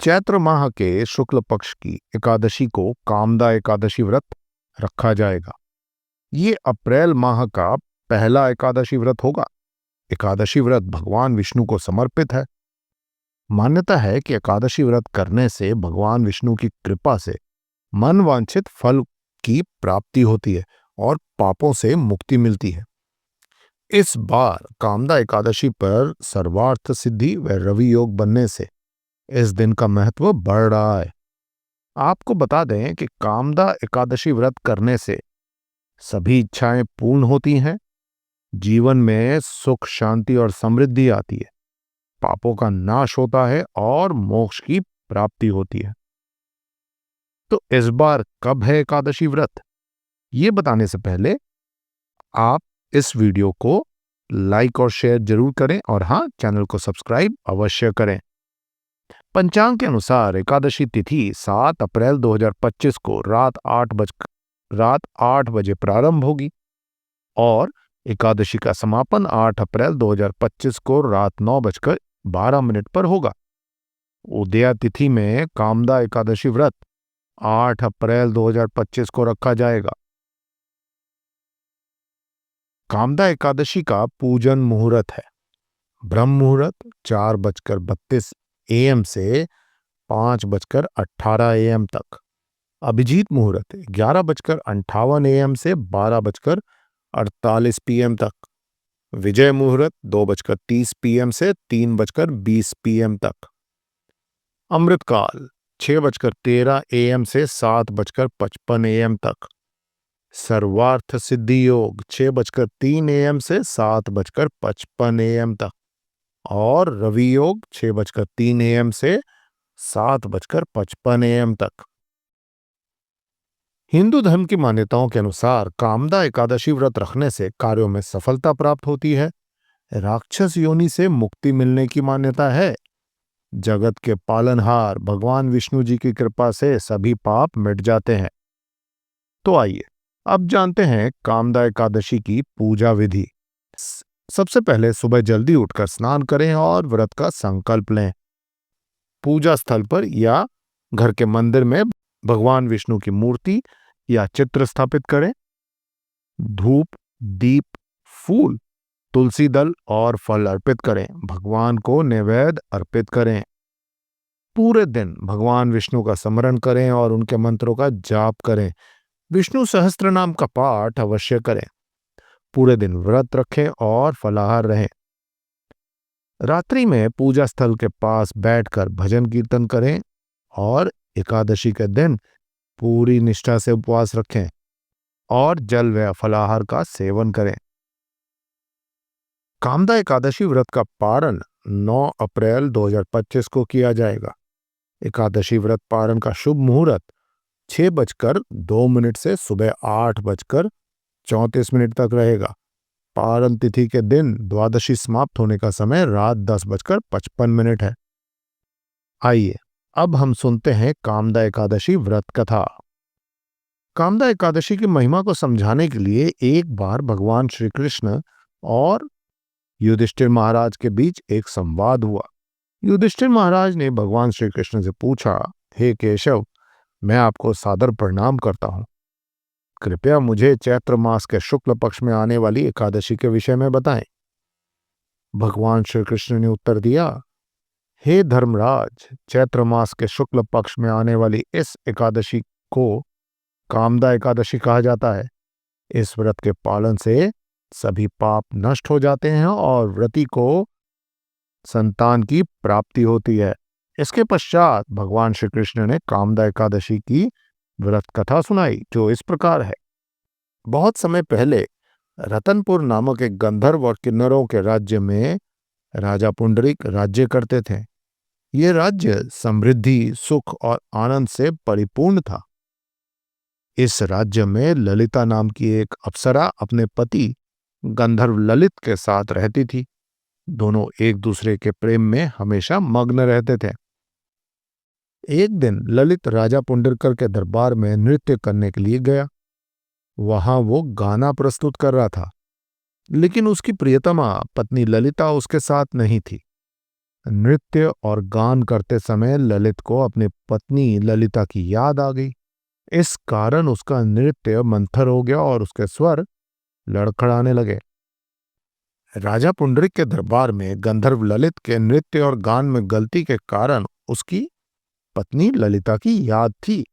चैत्र माह के शुक्ल पक्ष की एकादशी को कामदा एकादशी व्रत रखा जाएगा। ये अप्रैल माह का पहला एकादशी व्रत होगा। एकादशी व्रत भगवान विष्णु को समर्पित है। मान्यता है कि एकादशी व्रत करने से भगवान विष्णु की कृपा से मनवांछित फल की प्राप्ति होती है और पापों से मुक्ति मिलती है। इस बार कामदा एकादशी पर सर्वार्थ सिद्धि व रवि योग बनने से इस दिन का महत्व बढ़ रहा है। आपको बता दें कि कामदा एकादशी व्रत करने से सभी इच्छाएं पूर्ण होती हैं, जीवन में सुख शांति और समृद्धि आती है, पापों का नाश होता है और मोक्ष की प्राप्ति होती है। तो इस बार कब है एकादशी व्रत, ये बताने से पहले आप इस वीडियो को लाइक और शेयर जरूर करें और हाँ, चैनल को सब्सक्राइब अवश्य करें। पंचांग के अनुसार एकादशी तिथि 7 अप्रैल 2025 को रात 8 बजे प्रारंभ होगी और एकादशी का समापन 8 अप्रैल 2025 को रात 9:12 पर होगा। उदया तिथि में कामदा एकादशी व्रत 8 अप्रैल 2025 को रखा जाएगा। कामदा एकादशी का पूजन मुहूर्त है ब्रह्म मुहूर्त 4:32 AM से 5:18 AM तक। अभिजीत मुहूर्त 11:58 AM से 12:48 PM तक। विजय मुहूर्त 2:30 PM से 3:20 PM तक। अमृतकाल 6:13 AM से 7:55 AM तक। सर्वार्थ सिद्धि योग 6:03 AM से 7:55 AM तक और रवि योग 6:03 AM से 7:55 AM तक। हिंदू धर्म की मान्यताओं के अनुसार कामदा एकादशी व्रत रखने से कार्यों में सफलता प्राप्त होती है, राक्षस योनि से मुक्ति मिलने की मान्यता है। जगत के पालनहार भगवान विष्णु जी की कृपा से सभी पाप मिट जाते हैं। तो आइए अब जानते हैं कामदा एकादशी की पूजा विधि। सबसे पहले सुबह जल्दी उठकर स्नान करें और व्रत का संकल्प लें। पूजा स्थल पर या घर के मंदिर में भगवान विष्णु की मूर्ति या चित्र स्थापित करें। धूप, दीप, फूल, तुलसी दल और फल अर्पित करें। भगवान को नैवेद्य अर्पित करें। पूरे दिन भगवान विष्णु का स्मरण करें और उनके मंत्रों का जाप करें। विष्णु सहस्त्र नाम का पाठ अवश्य करें। पूरे दिन व्रत रखें और फलाहार रहें। रात्रि में पूजा स्थल के पास बैठकर भजन कीर्तन करें और एकादशी के दिन पूरी निष्ठा से उपवास रखें और जल व फलाहार का सेवन करें। कामदा एकादशी व्रत का पारण 9 अप्रैल 2025 को किया जाएगा। एकादशी व्रत पारण का शुभ मुहूर्त 6:02 से सुबह 8:34 तक रहेगा। पारण तिथि के दिन द्वादशी समाप्त होने का समय रात 10:55 है। आइए अब हम सुनते हैं कामदा एकादशी व्रत कथा। कामदा एकादशी की महिमा को समझाने के लिए एक बार भगवान श्री कृष्ण और युधिष्ठिर महाराज के बीच एक संवाद हुआ। युधिष्ठिर महाराज ने भगवान श्री कृष्ण से पूछा, हे केशव, मैं आपको सादर प्रणाम करता हूं। कृपया मुझे चैत्र मास के शुक्ल पक्ष में आने वाली एकादशी के विषय में बताएं। भगवान श्री कृष्ण ने उत्तर दिया, हे धर्मराज, चैत्र मास के शुक्ल पक्ष में आने वाली इस एकादशी को कामदा एकादशी कहा जाता है। इस व्रत के पालन से सभी पाप नष्ट हो जाते हैं और व्रती को संतान की प्राप्ति होती है। इसके पश्चात भगवान श्री कृष्ण ने कामदा एकादशी की व्रत कथा सुनाई, जो इस प्रकार है। बहुत समय पहले रतनपुर नामक एक गंधर्व और किन्नरों के राज्य में राजा पुंडरीक राज्य करते थे। ये राज्य समृद्धि, सुख और आनंद से परिपूर्ण था। इस राज्य में ललिता नाम की एक अप्सरा अपने पति गंधर्व ललित के साथ रहती थी। दोनों एक दूसरे के प्रेम में हमेशा मग्न रहते थे। एक दिन ललित राजा पुंडरकर के दरबार में नृत्य करने के लिए गया। वहां वो गाना प्रस्तुत कर रहा था, लेकिन उसकी प्रियतमा पत्नी ललिता उसके साथ नहीं थी। नृत्य और गान करते समय ललित को अपनी पत्नी ललिता की याद आ गई। इस कारण उसका नृत्य मंथर हो गया और उसके स्वर लड़खड़ाने लगे। राजा पुंडरीक के दरबार में गंधर्व ललित के नृत्य और गान में गलती के कारण उसकी पत्नी ललिता की याद थी।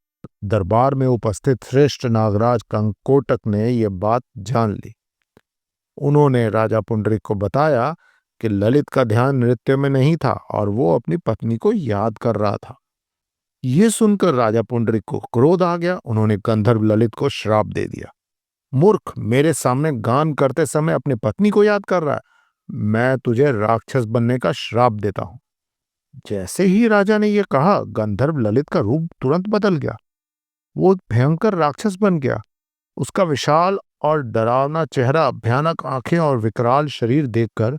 दरबार में उपस्थित श्रेष्ठ नागराज कंकोटक ने यह बात जान ली। उन्होंने राजा पुंडरीक को बताया कि ललित का ध्यान नृत्य में नहीं था और वो अपनी पत्नी को याद कर रहा था। ये सुनकर राजा पुंडरीक को क्रोध आ गया। उन्होंने गंधर्व ललित को श्राप दे दिया। मूर्ख, मेरे सामने गान करते समय अपनी पत्नी को याद कर रहा है। मैं तुझे राक्षस बनने का श्राप देता हूं। जैसे ही राजा ने यह कहा, गंधर्व ललित का रूप तुरंत बदल गया। वो एक भयंकर राक्षस बन गया। उसका विशाल और डरावना चेहरा, भयानक आंखें और विकराल शरीर देखकर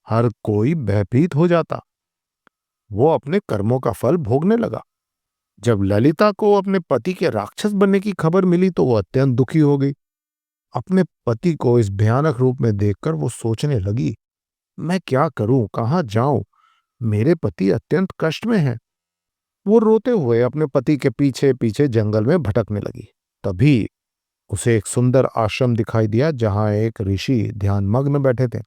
हर कोई भयभीत हो जाता। वो अपने कर्मों का फल भोगने लगा। जब ललिता को अपने पति के राक्षस बनने की खबर मिली तो वो अत्यंत दुखी हो गई। अपने पति को इस भयानक रूप में देखकर वो सोचने लगी, मैं क्या करूं, कहां जाऊं? मेरे पति अत्यंत कष्ट में हैं। वो रोते हुए अपने पति के पीछे पीछे जंगल में भटकने लगी। तभी उसे एक सुंदर आश्रम दिखाई दिया जहां एक ऋषि ध्यानमग्न बैठे थे।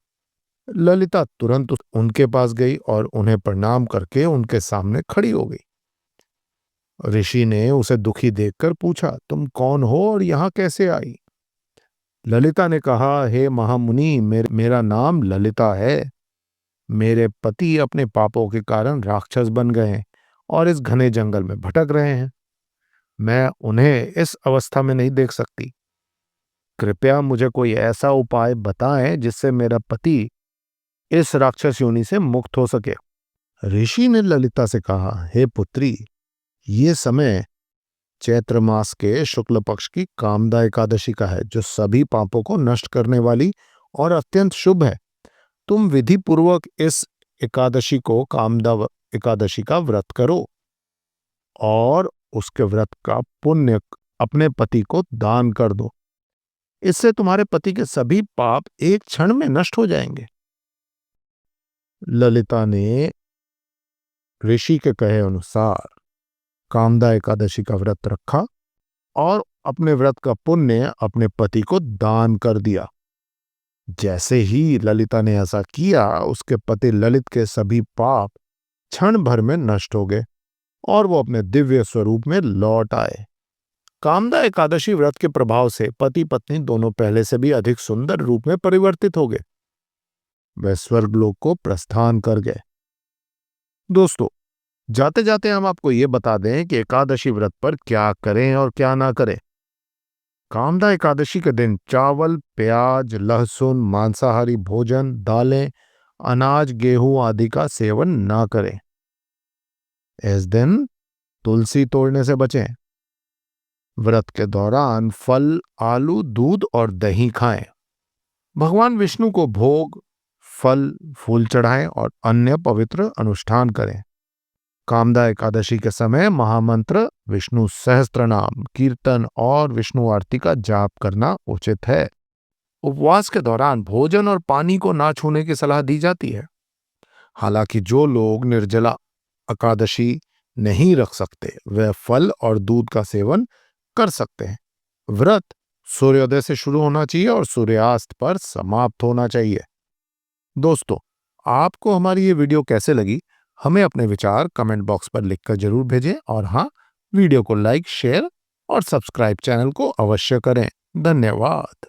ललिता तुरंत उनके पास गई और उन्हें प्रणाम करके उनके सामने खड़ी हो गई। ऋषि ने उसे दुखी देखकर पूछा, तुम कौन हो और यहाँ कैसे आई? ललिता ने कहा, हे महामुनि, मेरा नाम ललिता है। मेरे पति अपने पापों के कारण राक्षस बन गए हैं और इस घने जंगल में भटक रहे हैं। मैं उन्हें इस अवस्था में नहीं देख सकती। कृपया मुझे कोई ऐसा उपाय बताएं जिससे मेरा पति इस राक्षस योनि से मुक्त हो सके। ऋषि ने ललिता से कहा, हे पुत्री, ये समय चैत्र मास के शुक्ल पक्ष की कामदा एकादशी का है, जो सभी पापों को नष्ट करने वाली और अत्यंत शुभ है। तुम विधि पूर्वक इस एकादशी को कामदा एकादशी का व्रत करो और उसके व्रत का पुण्य अपने पति को दान कर दो। इससे तुम्हारे पति के सभी पाप एक क्षण में नष्ट हो जाएंगे। ललिता ने ऋषि के कहे अनुसार कामदा एकादशी का व्रत रखा और अपने व्रत का पुण्य अपने पति को दान कर दिया। जैसे ही ललिता ने ऐसा किया, उसके पति ललित के सभी पाप क्षण भर में नष्ट हो गए और वो अपने दिव्य स्वरूप में लौट आए। कामदा एकादशी व्रत के प्रभाव से पति पत्नी दोनों पहले से भी अधिक सुंदर रूप में परिवर्तित हो गए। वे स्वर्गलोक को प्रस्थान कर गए। दोस्तों, जाते जाते हम आपको ये बता दें कि एकादशी व्रत पर क्या करें और क्या ना करें। कामदा एकादशी के दिन चावल, प्याज, लहसुन, मांसाहारी भोजन, दालें, अनाज, गेहूं आदि का सेवन ना करें। इस दिन तुलसी तोड़ने से बचें। व्रत के दौरान फल, आलू, दूध और दही खाएं। भगवान विष्णु को भोग, फल, फूल चढ़ाएं और अन्य पवित्र अनुष्ठान करें। कामदा एकादशी के समय महामंत्र, विष्णु सहस्त्रनाम, कीर्तन और विष्णु आरती का जाप करना उचित है। उपवास के दौरान भोजन और पानी को ना छूने की सलाह दी जाती है। हालांकि जो लोग निर्जला एकादशी नहीं रख सकते, वे फल और दूध का सेवन कर सकते हैं। व्रत सूर्योदय से शुरू होना चाहिए और सूर्यास्त पर समाप्त होना चाहिए। दोस्तों, आपको हमारी ये वीडियो कैसे लगी, हमें अपने विचार कमेंट बॉक्स पर लिखकर जरूर भेजें और हाँ, वीडियो को लाइक, शेयर और सब्सक्राइब चैनल को अवश्य करें। धन्यवाद।